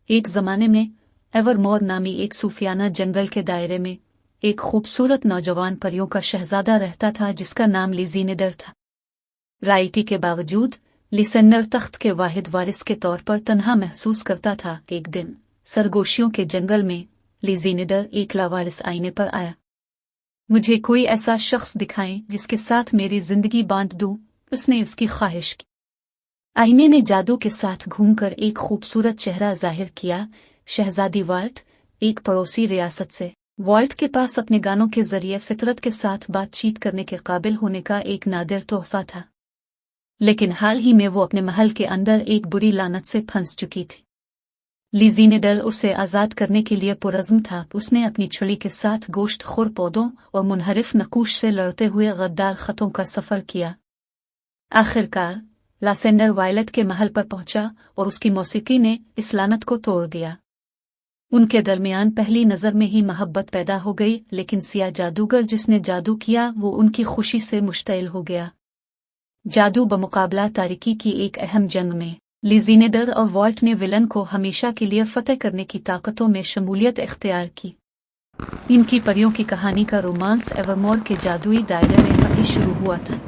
एक ज़माने में एवरमोर नामी एक सूफियाना जंगल के दायरे में एक खूबसूरत नौजवान परियों का शहजादा रहता था जिसका नाम लिज़ीनेडर था। राइटी के बावजूद लिसेंडर तख्त के वाहिद वारिस के तौर पर तन्हा महसूस करता था। एक दिन सरगोशियों के जंगल में लिज़ीनेडर एक लावारिस आईने पर आया। मुझे कोई ऐसा शख्स दिखाएं जिसके साथ मेरी जिंदगी बांट दूं, उसने उसकी ख्वाहिश की। आईने ने जादू के साथ घूमकर एक खूबसूरत चेहरा जाहिर किया। शहजादी वाल्ट एक पड़ोसी रियासत से वॉल्ट के पास अपने गानों के जरिए फितरत के साथ बातचीत करने के काबिल होने का एक नादिर तोहफा था, लेकिन हाल ही में वो अपने महल के अंदर एक बुरी लानत से फंस चुकी थी। लिज़ीनेडर उसे आज़ाद करने के लिए पुरज़्म था। उसने अपनी छड़ी के साथ गोश्त खोर पौधों और मुनहरिफ नकूश से लड़ते हुए गद्दार खतों का सफ़र किया। आखिरकार लासेंडर वायलेट के महल पर पहुंचा और उसकी मौसीकी ने इस लानत को तोड़ दिया। उनके दरमियान पहली नज़र में ही मोहब्बत पैदा हो गई, लेकिन सिया जादूगर जिसने जादू किया वो उनकी खुशी से मुश्तइल हो गया। जादू बमुकाबला तारीकी की एक अहम जंग में लिज़ीनेडर और वॉल्ट ने विलन को हमेशा के लिए फतेह करने की ताकतों में शमूलियत इख्तियार की। इनकी परियों की कहानी का रोमांस एवरमोर के जादुई दायरे में अभी शुरू हुआ था।